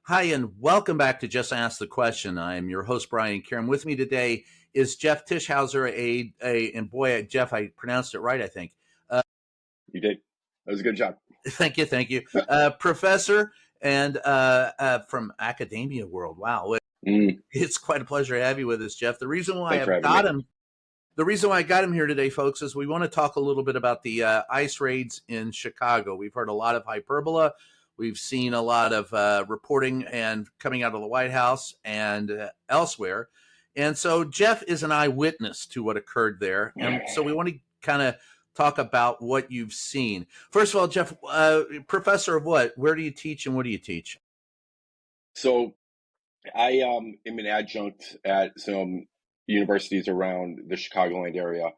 Hi, and welcome back to Just Ask the Question. I'm your host, Brian Karen. With me today is Jeff Tischauser, and boy, Jeff, I pronounced it right, I think. You did. That was a good job. Thank you. Professor and from academia world. Wow. It's quite a pleasure to have you with us, Jeff. The reason why Thanks for having me. The reason why I got him here today, folks, is we want to talk a little bit about the ICE raids in Chicago. We've heard a lot of hyperbole. We've seen a lot of reporting and coming out of the White House and elsewhere. And so Jeff is an eyewitness to what occurred there. And so we want to kind of talk about what you've seen. First of all, Jeff, professor of what? Where do you teach and what do you teach? So I am an adjunct at some universities around the Chicagoland area.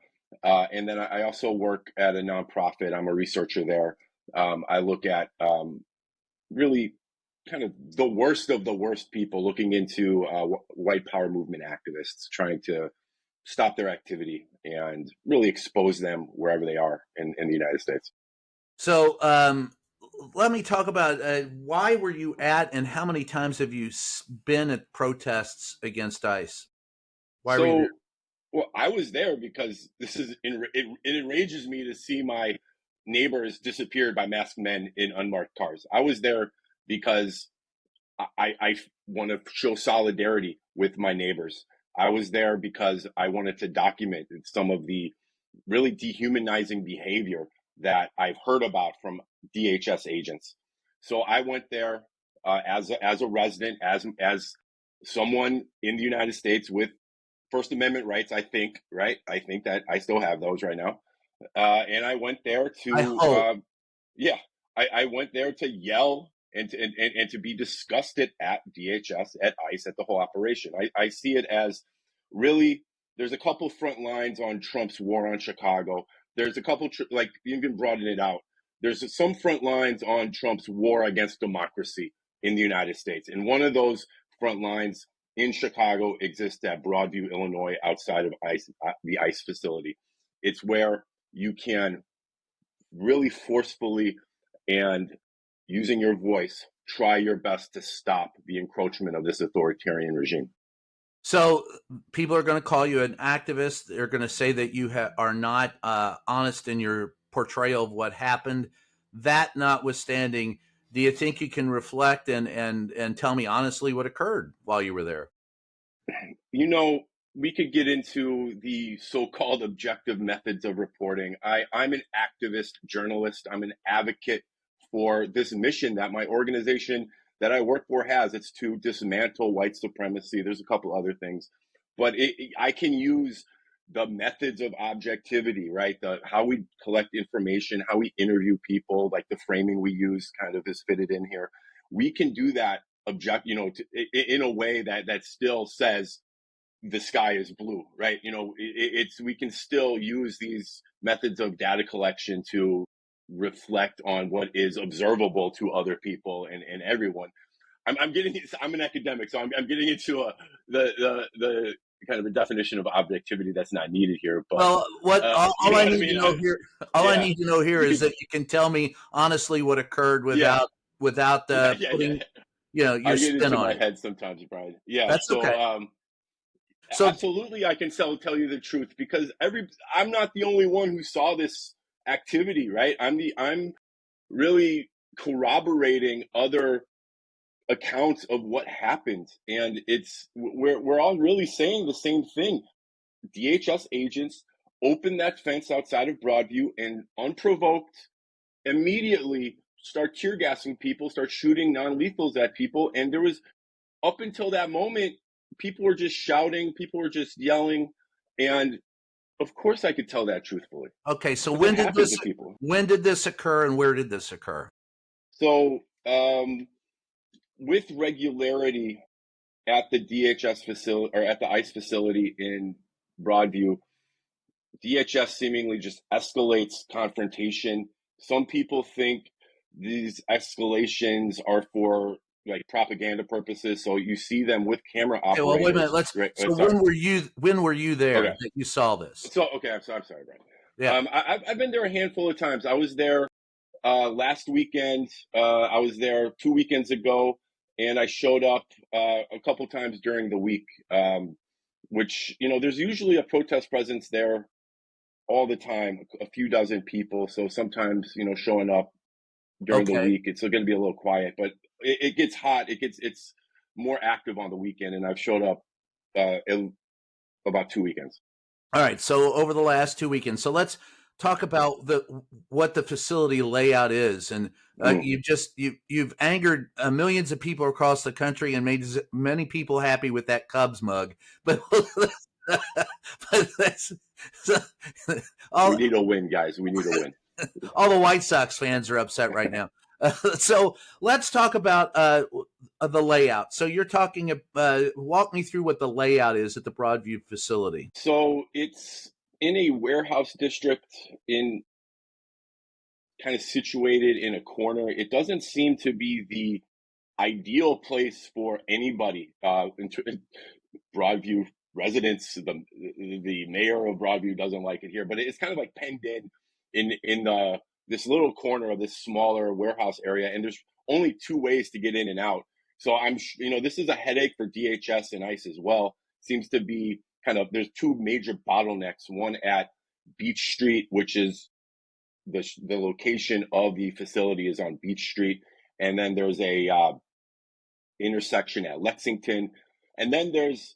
And then I also work at a nonprofit. I'm a researcher there. I look at really kind of the worst of the worst people, looking into white power movement activists, trying to stop their activity and really expose them wherever they are in the United States. So let me talk about why were you at and how many times have you been at protests against ICE? Why were you there? Well, I was there because it enrages me to see my neighbors disappeared by masked men in unmarked cars. I was there because I want to show solidarity with my neighbors. I was there because I wanted to document some of the really dehumanizing behavior that I've heard about from DHS agents. So I went there as a resident, as someone in the United States with First Amendment rights, I think, right? I think that I still have those right now. And I went there to, I went there to yell and to be disgusted at DHS, at ICE, at the whole operation. I see it as really, there's a couple front lines on Trump's war on Chicago. There's a couple, like, even broaden it out. There's some front lines on Trump's war against democracy in the United States. And one of those front lines in Chicago exists at Broadview, Illinois, outside of the ICE facility. It's where you can really forcefully and using your voice, try your best to stop the encroachment of this authoritarian regime. So people are going to call you an activist. They're going to say that you are not honest in your portrayal of what happened. That notwithstanding, do you think you can reflect and tell me honestly what occurred while you were there? You know, we could get into the so-called objective methods of reporting. I'm an activist journalist. I'm an advocate for this mission that my organization that I work for has. It's to dismantle white supremacy. There's a couple other things, but I can use the methods of objectivity, right? How we collect information, how we interview people, like the framing we use kind of is fitted in here. We can do that in a way that still says the sky is blue, right? We can still use these methods of data collection to reflect on what is observable to other people and everyone. I'm an academic, so I'm getting into the kind of a definition of objectivity that's not needed here. But well, all I need to know here, I need to know here is that you can tell me honestly what occurred without putting your spin on my it. head sometimes, Brian. Yeah, That's okay. So absolutely, I can tell you the truth because I'm not the only one who saw this activity, right? I'm really corroborating other accounts of what happened, and we're all really saying the same thing. DHS agents opened that fence outside of Broadview and unprovoked immediately start tear gassing people, start shooting non-lethals at people, and there was up until that moment people were just shouting, people were just yelling, and of course I could tell that truthfully. Okay, so when did this occur and where did this occur? So with regularity at the DHS facility or at the ICE facility in Broadview, DHS seemingly just escalates confrontation. Some people think these escalations are for like propaganda purposes. So you see them with camera operators. Okay, well, wait a minute. When were you there that you saw this? So I'm sorry, Brian. Yeah. I've been there a handful of times. I was there last weekend. I was there 2 weekends ago, and I showed up a couple times during the week, which, there's usually a protest presence there all the time, a few dozen people. So sometimes, showing up during the Okay. week, it's going to be a little quiet, but it gets hot. It's more active on the weekend, and I've showed up in about 2 weekends. All right. So over the last 2 weekends, so let's talk about what the facility layout is, and Mm. you've angered millions of people across the country and made many people happy with that Cubs mug, but but that's so, We all need a win, guys. We need a win. all the White Sox fans are upset right now. So let's talk about the layout. So you're talking. Walk me through what the layout is at the Broadview facility. So it's in a warehouse district, in kind of situated in a corner. It doesn't seem to be the ideal place for anybody. Broadview residents, the mayor of Broadview doesn't like it here, but it's kind of like penned in this little corner of this smaller warehouse area, and there's only two ways to get in and out. So this is a headache for DHS and ICE as well. Seems to be there's two major bottlenecks. One at Beach Street, which is the location of the facility is on Beach Street, and then there's a intersection at Lexington, and then there's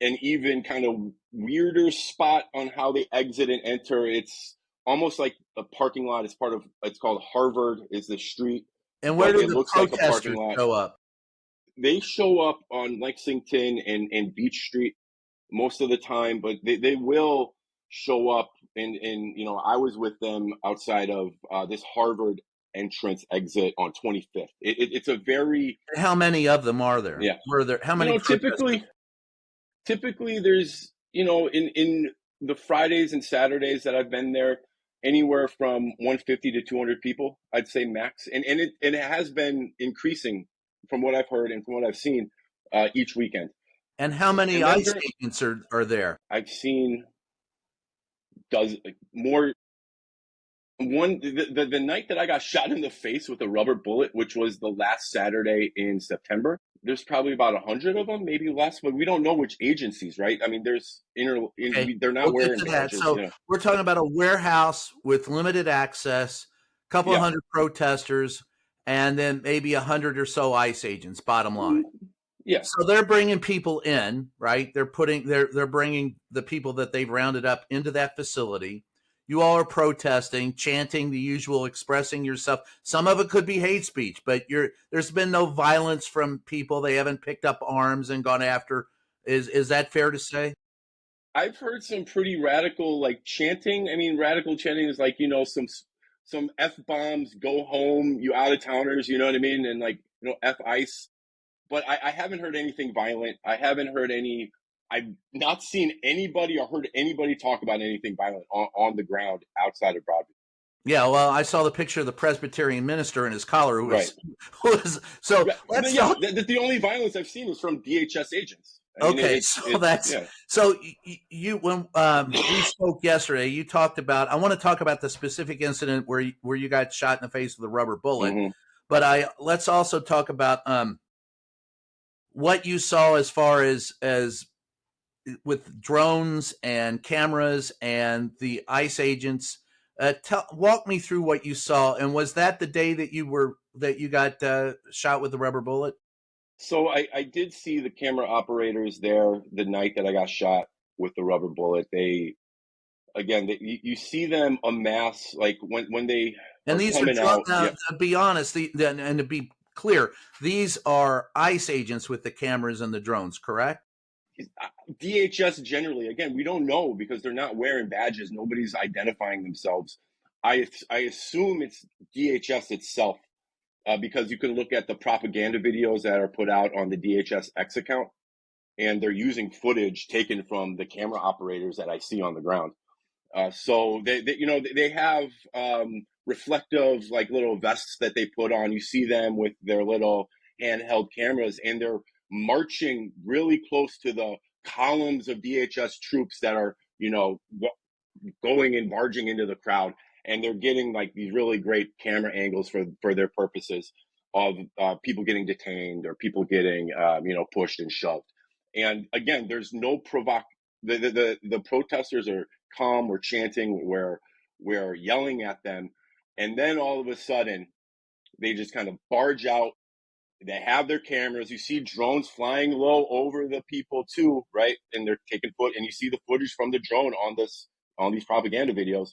an even kind of weirder spot on how they exit and enter. It's almost like a parking lot. It's called Harvard is the street, And where but do it the looks like a parking protesters lot. show up? They show up on Lexington and Beach Street most of the time, but they will show up I was with them outside of this Harvard entrance exit on 25th. It's a very, How many of them are there? yeah, Were there? How many protesters? typically there's, in the Fridays and Saturdays that I've been there, anywhere from 150 to 200 people, I'd say max. And it has been increasing from what I've heard and from what I've seen each weekend. And how many And then ICE agents are there? I've seen more. The night that I got shot in the face with a rubber bullet, which was the last Saturday in September, there's probably about 100 of them, maybe less, but we don't know which agencies, right? I mean, Okay, they're not we'll get wearing to that. badges, So we're talking about a warehouse with limited access, a couple of Yeah. hundred protesters, and then maybe 100 or so ICE agents. Bottom line. Yeah. So they're bringing people in, right? They're bringing the people that they've rounded up into that facility. You all are protesting, chanting the usual, expressing yourself. Some of it could be hate speech, but there's been no violence from people. They haven't picked up arms and gone after. Is that fair to say? I've heard some pretty radical chanting. I mean, radical chanting is some F bombs, go home, you out of towners, you know what I mean? And F ICE. But I haven't heard anything violent. I've not seen anybody or heard anybody talk about anything violent on the ground outside of Broadview. Yeah, well, I saw the picture of the Presbyterian minister in his collar Right. So Right. let's Yeah, talk. the only violence I've seen is from DHS agents. I mean, Okay, so you when we spoke yesterday, you talked about. I want to talk about the specific incident where you got shot in the face with a rubber bullet, Mhm. but let's also talk about what you saw as far as with drones and cameras and the ICE agents. Walk me through what you saw, and was that the day that you got shot with the rubber bullet? So I did see the camera operators there the night that I got shot with the rubber bullet. You see them amass when they And are these are coming out. now, Yeah, to be honest, and to be clear, these are ICE agents with the cameras and the drones, correct? DHS generally. Again, we don't know because they're not wearing badges. Nobody's identifying themselves. I assume it's DHS itself because you can look at the propaganda videos that are put out on the DHS X account, and they're using footage taken from the camera operators that I see on the ground. So they have reflective little vests that they put on. You see them with their little handheld cameras, and they're marching really close to the columns of DHS troops that are going and barging into the crowd, and they're getting these really great camera angles for their purposes. of people getting detained or people getting pushed and shoved. And again, there's no the protesters are calm, we're chanting, we're yelling at them, and then all of a sudden they just kind of barge out. They have their cameras. You see drones flying low over the people too, right? And they're taking and you see the footage from the drone on these propaganda videos.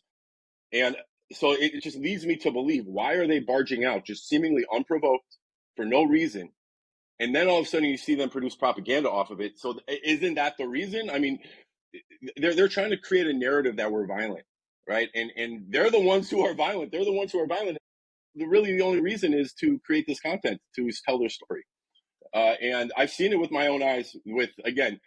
And so it just leads me to believe, why are they barging out just seemingly unprovoked for no reason? And then all of a sudden you see them produce propaganda off of it. So isn't that the reason? I mean, they're trying to create a narrative that we're violent, right? And they're the ones who are violent. They're the ones who are violent. Really, the only reason is to create this content, to tell their story. And I've seen it with my own eyes with, again,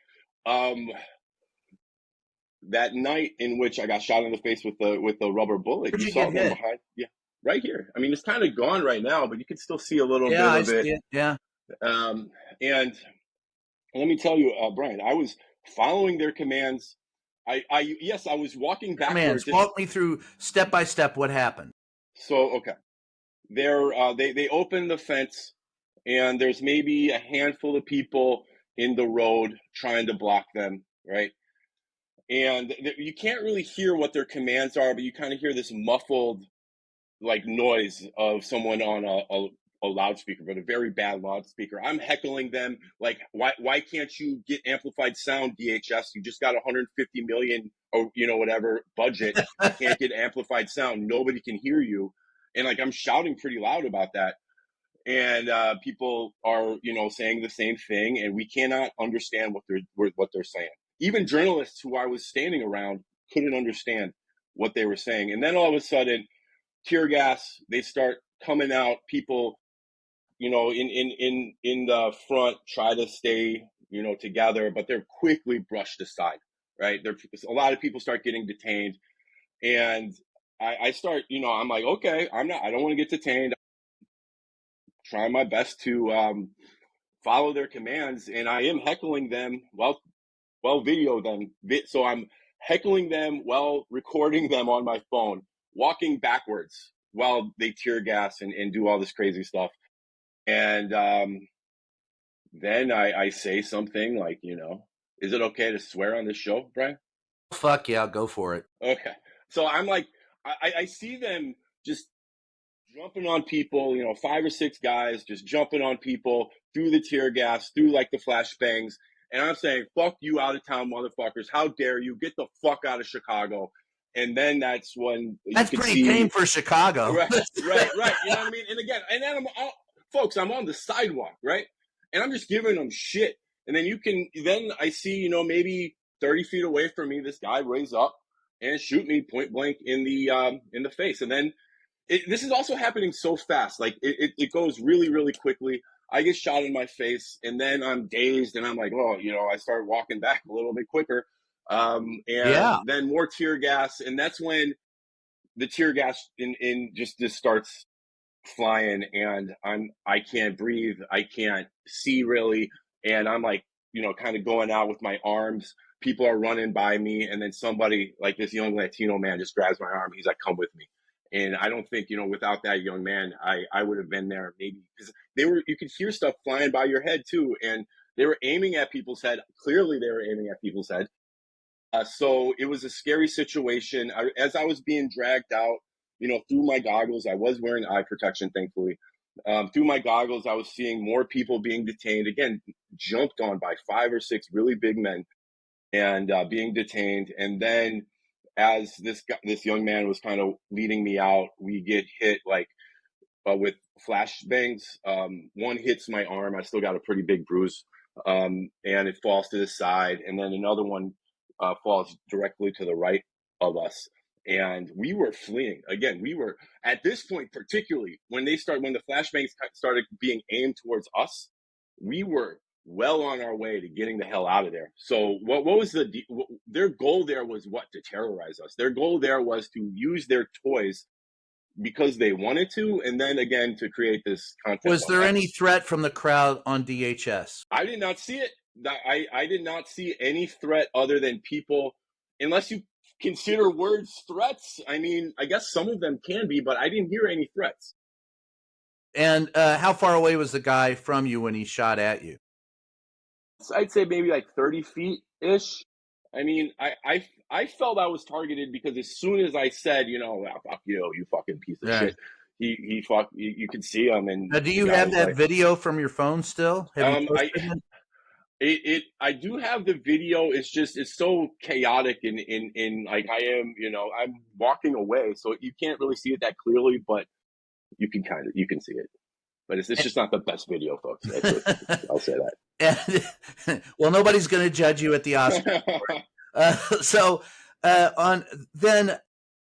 that night in which I got shot in the face with the rubber bullet. Where'd You you saw get them hit? behind, yeah, right here. I mean, it's kind of gone right now, but you can still see a little Yeah, bit I of it. see it. Yeah. And let me tell you, Brian, I was following their commands. Yes, I was walking Commands. backwards. Walk me through step by step what happened. So, okay, they opened the fence, and there's maybe a handful of people in the road trying to block them, right? And you can't really hear what their commands are, but you kind of hear this muffled like noise of someone on a loudspeaker, but a very bad loudspeaker. I'm heckling them like, why can't you get amplified sound, DHS? You just got 150 million or whatever budget. You can't get amplified sound. Nobody can hear you. And like I'm shouting pretty loud about that. And people are saying the same thing, and we cannot understand what they're saying. Even journalists who I was standing around couldn't understand what they were saying. And then all of a sudden, tear gas, they start coming out. People, in the front try to stay, together, but they're quickly brushed aside, right? A lot of people start getting detained. And I start, I'm like, okay, I don't want to get detained. Trying my best to follow their commands, and I am heckling them video them. So I'm heckling them while recording them on my phone, walking backwards while they tear gas and do all this crazy stuff. And then I say something like, is it okay to swear on this show, Brian? Fuck yeah, go for it. Okay. So I'm like, I see them just jumping on people, 5 or 6 guys just jumping on people through the tear gas, through like the flashbangs. And I'm saying, fuck you, out of town motherfuckers. How dare you? Get the fuck out of Chicago. And then that's when That's you can pretty see. tame for Chicago. Right. You know what I mean? And again, and then folks, I'm on the sidewalk, right? And I'm just giving them shit. And then I see, maybe 30 feet away from me, this guy raise up and shoot me point blank in the face. And then this is also happening so fast. Like it goes really, really quickly. I get shot in my face, and then I'm dazed, and I'm like, oh, I start walking back a little bit quicker. And Yeah. then more tear gas, and that's when the tear gas in just starts flying, and I can't breathe, I can't see really, and I'm like, kind of going out with my arms. People are running by me, and then somebody like this young Latino man just grabs my arm. He's like, "Come with me." And I don't think, without that young man, I would have been there maybe, because you could hear stuff flying by your head too, and they were aiming at people's head. Clearly, they were aiming at people's head. So it was a scary situation. As I was being dragged out, through my goggles, I was wearing eye protection, thankfully. Through my goggles, I was seeing more people being detained. Again, jumped on by 5 or 6 really big men, and being detained. And then, as this young man was kind of leading me out, we get hit like with flashbangs. One hits my arm. I still got a pretty big bruise, and it falls to the side. And then another one falls directly to the right of us. And we were fleeing. Again, we were at this point, particularly when the flashbangs started being aimed towards us, we were well on our way to getting the hell out of there. So what was their goal there was what? To terrorize us. Their goal there was to use their toys because they wanted to, and then again to create this content. Was there any threat from the crowd on DHS? I did not see it. I did not see any threat other than people, unless you consider words threats. I mean, I guess some of them can be, but I didn't hear any threats. And how far away was the guy from you when he shot at you? So I'd say maybe like 30 feet ish. I mean, I felt I was targeted because as soon as I said, "Ah, fuck you fucking piece of Yeah. shit," you could see him, and Now, do the you guy have was that like, video from your phone still? Have you I posted it? I do have the video. It's so chaotic in like I'm walking away, so you can't really see it that clearly, but you can see it. But it's just not the best video, folks. I'll say Well, nobody's going to judge you at the Oscars. that. So on then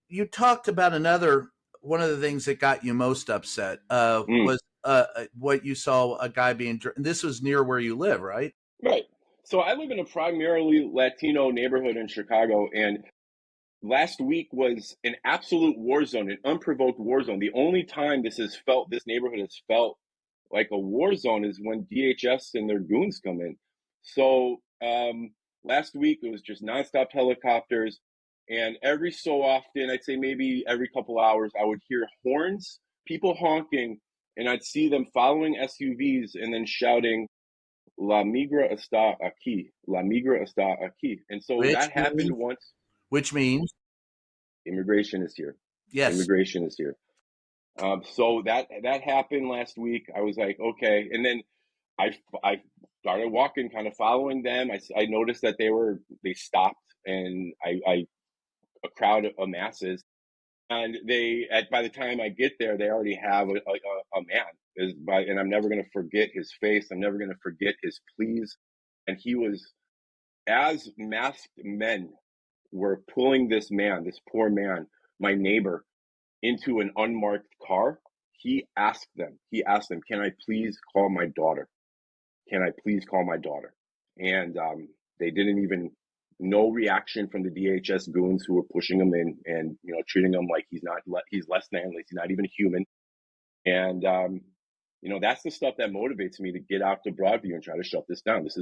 you talked about one of the things that got you most upset Mm. was what you saw a guy being. This was near where you live, right? Right. So I live in a primarily Latino neighborhood in Chicago, and last week was an absolute war zone, an unprovoked war zone. The only time this neighborhood has felt like a war zone is when DHS and their goons come in. So last week it was just nonstop helicopters, and every so often, I'd say maybe every couple hours, I would hear horns, people honking, and I'd see them following SUVs and then shouting, La migra está aquí. La migra está aquí. And so Which that happened means, once. which means, Immigration is here. yes, Immigration is here. So that happened last week. I was like, okay. And then I started walking, kind of following them. I noticed that they stopped, and a crowd amasses. And by the time I get there, they already have a man. And I'm never going to forget his face. I'm never going to forget his pleas. And he was, as masked men were pulling this poor man, my neighbor, into an unmarked car. He asked them, can I please call my daughter? Can I please call my daughter? And they didn't even, no reaction from the DHS goons who were pushing him in and treating him like he's less than, like he's not even human. And that's the stuff that motivates me to get out to Broadview and try to shut this down. This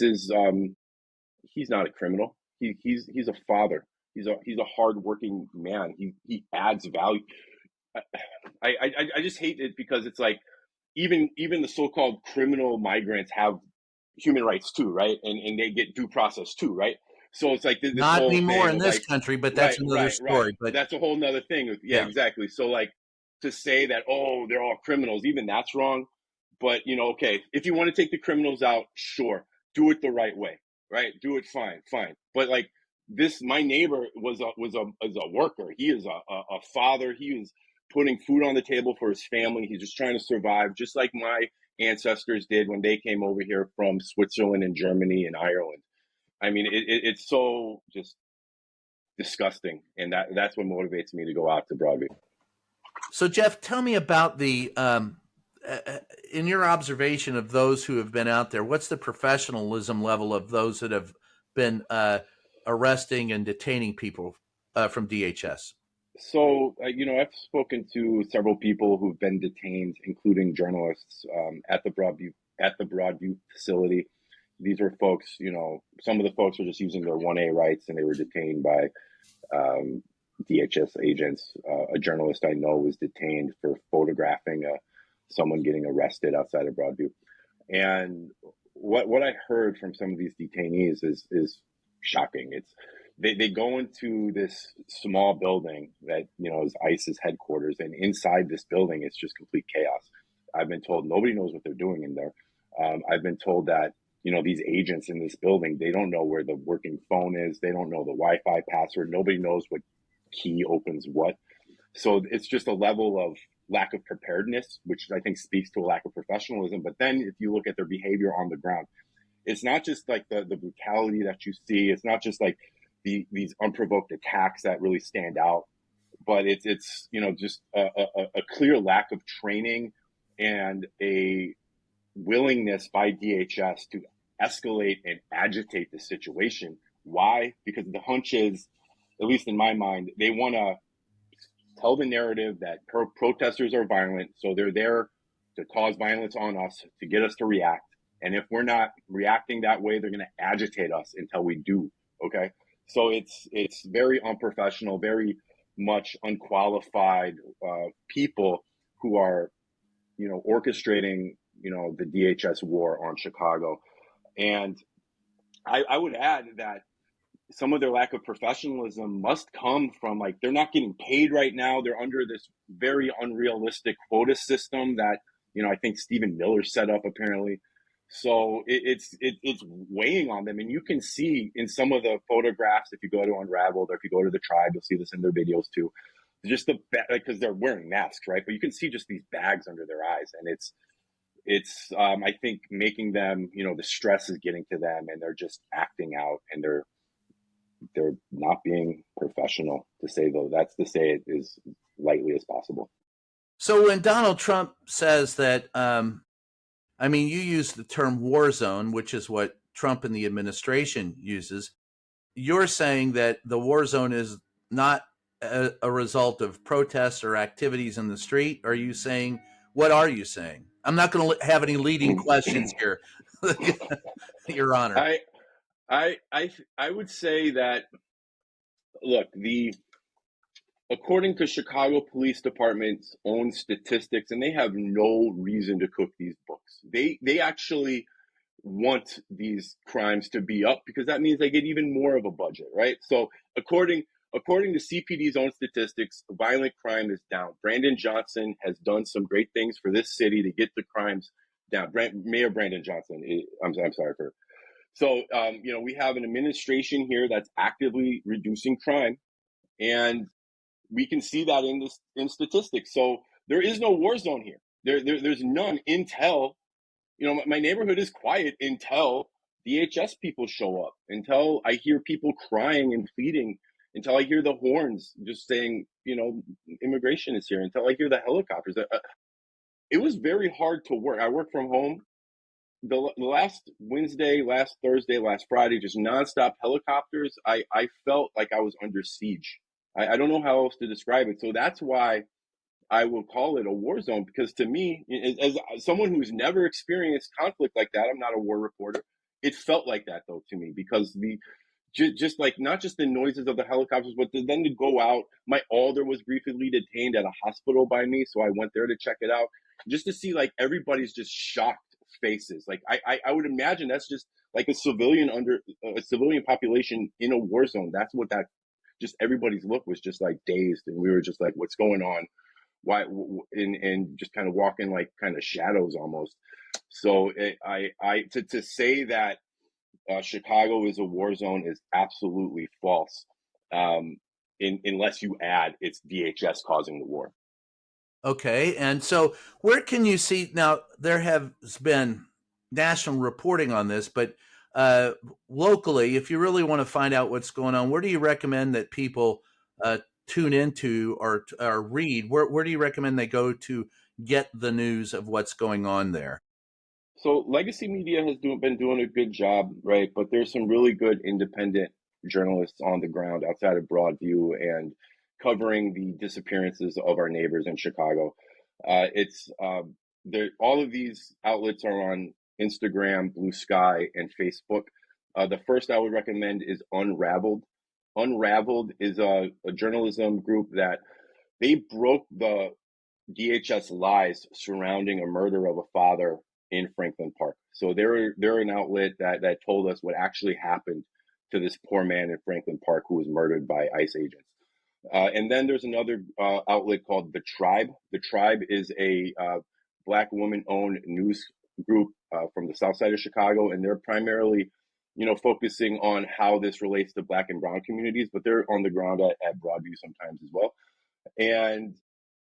is he's not a criminal. He's a father. He's a hardworking man. He adds value. I just hate it because it's like even the so-called criminal migrants have human rights too, right? And they get due process too, right? So it's like this not whole anymore thing in of this like, country, but that's right, another right, right. story. But That's a whole nother thing. Yeah, yeah, exactly. So like to say that, oh, they're all criminals, even that's wrong. But okay, if you want to take the criminals out, sure, do it the right way, right? Do it fine. But like my neighbor is a worker. He is a father. He is putting food on the table for his family. He's just trying to survive, just like my ancestors did when they came over here from Switzerland and Germany and Ireland. I mean, it's so just disgusting, and that's what motivates me to go out to Broadview. so Jeff, tell me about in your observation of those who have been out there, what's the professionalism level of those that have been arresting and detaining people from DHS? So, I've spoken to several people who've been detained, including journalists, at the Broadview facility. These are folks, some of the folks were just using their 1A rights, and they were detained by DHS agents. A journalist I know was detained for photographing someone getting arrested outside of Broadview. And what I heard from some of these detainees is shocking. They go into this small building that is ICE's headquarters, and inside this building it's just complete chaos. I've been told nobody knows what they're doing in there. I've been told that these agents in this building, they don't know where the working phone is. They don't know the Wi-Fi password. Nobody knows what key opens what. So it's just a level of lack of preparedness, which I think speaks to a lack of professionalism. But then if you look at their behavior on the ground, it's not just like the brutality that you see. It's not just like these unprovoked attacks that really stand out, but it's just a clear lack of training and a willingness by DHS to escalate and agitate the situation. Why? Because the hunch is, at least in my mind, they want to tell the narrative that protesters are violent, so they're there to cause violence on us, to get us to react. And if we're not reacting that way, they're going to agitate us until we do. Okay, so it's very unprofessional, very much unqualified people who are orchestrating, the DHS war on Chicago. And I would add that some of their lack of professionalism must come from, like, they're not getting paid right now. They're under this very unrealistic quota system that, I think Stephen Miller set up apparently. So it's weighing on them. And you can see in some of the photographs, if you go to Unraveled or if you go to the Tribe, you'll see this in their videos too. Just because they're wearing masks, right? But you can see just these bags under their eyes, and it's I think making them, the stress is getting to them, and they're just acting out, and they're not being professional, to say it as lightly as possible. So when Donald Trump says that, you use the term war zone, which is what Trump and the administration uses. You're saying that the war zone is not a result of protests or activities in the street. Are you saying, what are you saying? I'm not going to have any leading questions here, Your Honor. I would say that, look, according to Chicago Police Department's own statistics, and they have no reason to cook these books. They actually want these crimes to be up because that means they get even more of a budget, right? So according to CPD's own statistics, violent crime is down. Brandon Johnson has done some great things for this city to get the crimes down. Mayor Brandon Johnson, I'm sorry for. So we have an administration here that's actively reducing crime, and we can see that in statistics. So there is no war zone here. There's none until, my neighborhood is quiet until DHS people show up, until I hear people crying and pleading, until I hear the horns just saying, immigration is here, until I hear the helicopters. It was very hard to work. I work from home. The last Wednesday, last Thursday, last Friday, just nonstop helicopters. I felt like I was under siege. I don't know how else to describe it. So that's why I will call it a war zone, because to me, as someone who's never experienced conflict like that, I'm not a war reporter. It felt like that though to me, because just like not just the noises of the helicopters, but then to go out. My alder was briefly detained at a hospital by me, so I went there to check it out, just to see like everybody's just shocked faces. Like I would imagine that's just like a civilian population in a war zone. That's what that. Just everybody's look was just like dazed, and we were just like, "What's going on?" Why? And just kind of walking like kind of shadows almost. So to say that Chicago is a war zone is absolutely false, unless you add it's DHS causing the war. Okay, and so where can you see now? There has been national reporting on this, but locally, if you really want to find out what's going on, where do you recommend that people tune into or read? Where do you recommend they go to get the news of what's going on there? So legacy media has been doing a good job, right? But there's some really good independent journalists on the ground outside of Broadview and covering the disappearances of our neighbors in Chicago. All of these outlets are on Instagram, Blue Sky, and Facebook. The first I would recommend is Unraveled. Unraveled is a journalism group that they broke the DHS lies surrounding a murder of a father in Franklin Park. So they're an outlet that told us what actually happened to this poor man in Franklin Park who was murdered by ICE agents. And then there's another outlet called The Tribe. The Tribe is a Black woman-owned news group from the south side of Chicago, and they're primarily, focusing on how this relates to Black and Brown communities, but they're on the ground at Broadview sometimes as well. And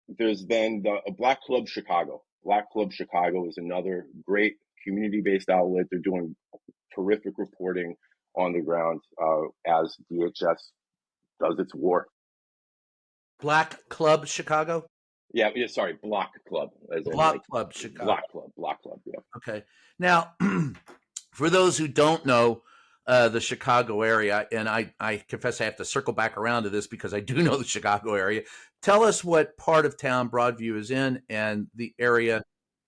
there's then the Black Club Chicago. Black Club Chicago is another great community-based outlet. They're doing terrific reporting on the ground as DHS does its war. Black Club Chicago? Yeah, sorry, Block Club. Club Chicago. Block Club, yeah. Okay. Now, for those who don't know the Chicago area, and I confess I have to circle back around to this because I do know the Chicago area. Tell us what part of town Broadview is in and the area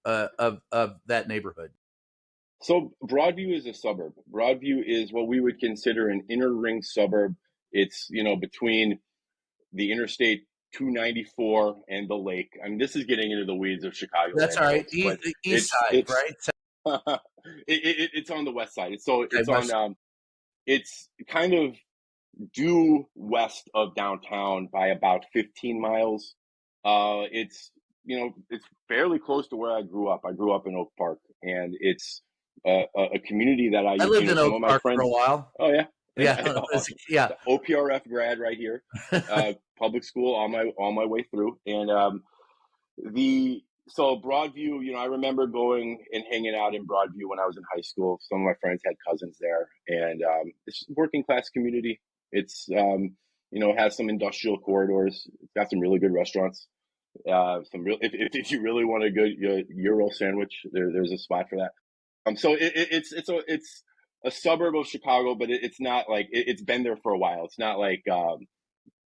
of that neighborhood. So Broadview is a suburb. Broadview is what we would consider an inner ring suburb. It's, between the Interstate 294 and the lake. I mean, this is getting into the weeds of That's Chicagoland, all right. folks, but The east it's side, it's right? it's on the west side. So Okay, it's west. on it's kind of due west of downtown by about 15 miles. It's it's fairly close to where I grew up. I grew up in Oak Park, and it's a community that I lived in some Oak of my Park for a friends. while. Oh yeah, and Yeah, yeah. OPRF grad right here, public school all my way through, and the so Broadview, I remember going and hanging out in Broadview when I was in high school. Some of my friends had cousins there, and it's a working class community. It's has some industrial corridors. It's got some really good restaurants. Some real if you really want a good Euro sandwich, there's a spot for that. So it's a suburb of Chicago, but it's not like it's been there for a while. It's not like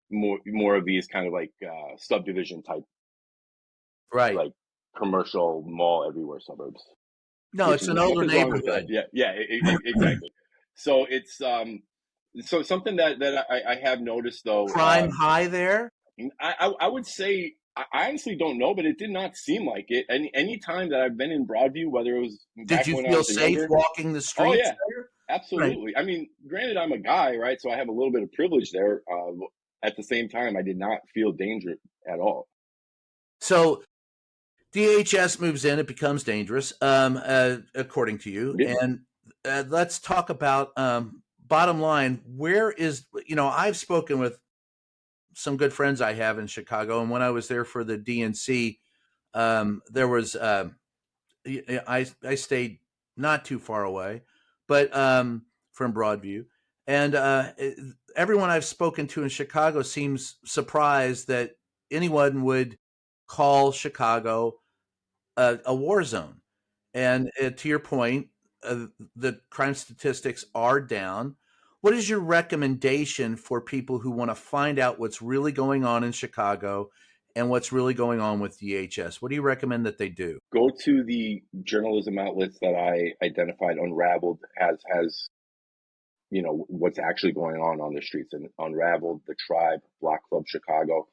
more of these kind of like subdivision type, Right. like commercial mall everywhere suburbs, No, which it's is an older nothing's wrong with that. neighborhood. Yeah, exactly. So it's so something that I have noticed though. Crime high there. I would say I honestly don't know, but it did not seem like it. Any time that I've been in Broadview, whether it was Did back you when I feel was safe younger. walking the Oh streets yeah, there? Right. absolutely. I mean, granted, I'm a guy, right? So I have a little bit of privilege there. At the same time, I did not feel danger at all. So DHS moves in, it becomes dangerous, according to you. Yeah. And let's talk about bottom line. Where is I've spoken with some good friends I have in Chicago, and when I was there for the DNC, there was I stayed not too far away, but from Broadview, and everyone I've spoken to in Chicago seems surprised that anyone would call Chicago a war zone. And to your point, the crime statistics are down. What is your recommendation for people who want to find out what's really going on in Chicago and what's really going on with DHS? What do you recommend that they do? Go to the journalism outlets that I identified. Unraveled has what's actually going on the streets, and Unraveled, The Tribe, Block Club Chicago.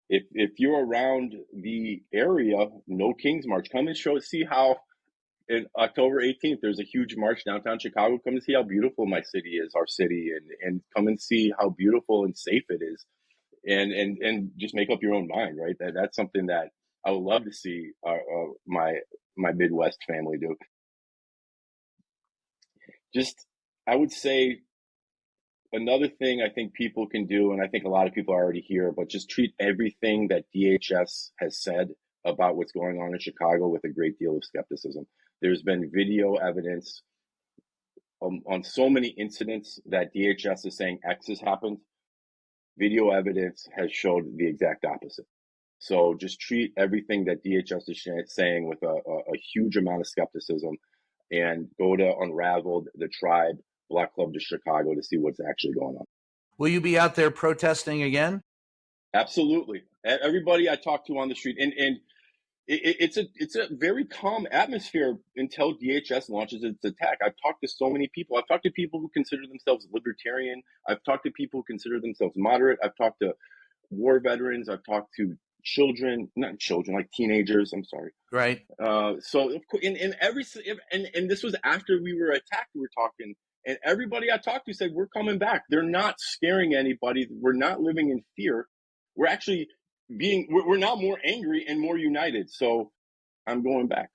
If you're around the area, No King's March, come and see how in October 18th there's a huge march downtown Chicago. Come and see how beautiful my city is, our city, and come and see how beautiful and safe it is, and just make up your own mind, right? That's something that I would love to see my Midwest family do. Just, I would say another thing I think people can do, and I think a lot of people are already here, but just treat everything that DHS has said about what's going on in Chicago with a great deal of skepticism. There's been video evidence on so many incidents that DHS is saying X has happened. Video evidence has showed the exact opposite. So just treat everything that DHS is saying with a huge amount of skepticism, and go to Unraveled, The Tribe, Block Club to Chicago to see what's actually going on. Will you be out there protesting again? Absolutely. Everybody I talk to on the street, and it's a very calm atmosphere until DHS launches its attack. I've talked to so many people. I've talked to people who consider themselves libertarian. I've talked to people who consider themselves moderate. I've talked to war veterans. I've talked to not children, like teenagers. I'm sorry. Right. So in every and this was after we were attacked. We were talking, and everybody I talked to said we're coming back. They're not scaring anybody. We're not living in fear. We're actually we're now more angry and more united. So I'm going back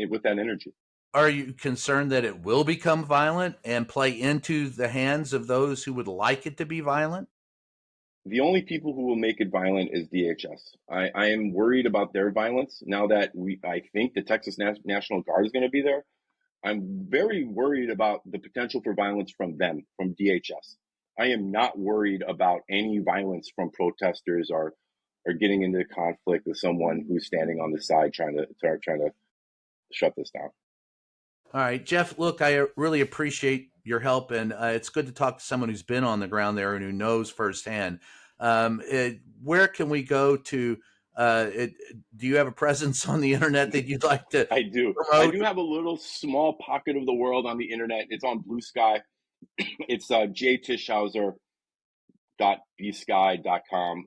with that energy. Are you concerned that it will become violent and play into the hands of those who would like it to be violent? The only people who will make it violent is DHS. I am worried about their violence now that I think the Texas National Guard is going to be there. I'm very worried about the potential for violence from them, from DHS. I am not worried about any violence from protesters or getting into conflict with someone who's standing on the side trying to shut this down. All right, Jeff, look, I really appreciate your help, and it's good to talk to someone who's been on the ground there and who knows firsthand. Where can we go to? Do you have a presence on the internet that you'd like to I do. promote? I do have a little small pocket of the world on the internet. It's on Blue Sky. It's jtischauser.com. blue.bsky.com,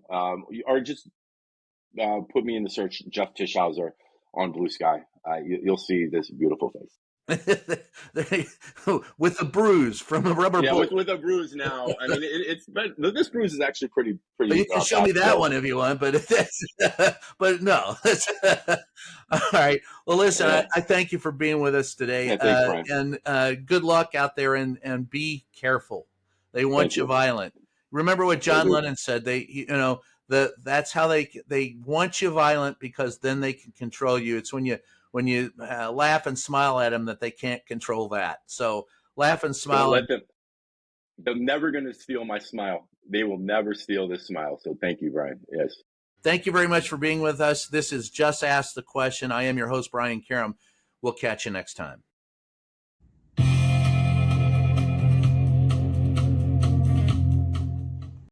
or just put me in the search Jeff Tischauser on Blue Sky. You'll see this beautiful face. With a bruise from a rubber bullet. With a bruise now. I mean, this bruise is actually pretty. But you can show me that one if you want, but but no. All right. Well, listen, I thank you for being with us today. Yeah, thanks, Brian. And good luck out there, and be careful. They want you violent. Remember what John Lennon said. That's how they want you violent, because then they can control you. It's when you laugh and smile at them that they can't control that. So laugh and smile. Don't let them. They're never going to steal my smile. They will never steal this smile. So thank you, Brian. Yes. Thank you very much for being with us. This is Just Ask the Question. I am your host, Brian Karam. We'll catch you next time.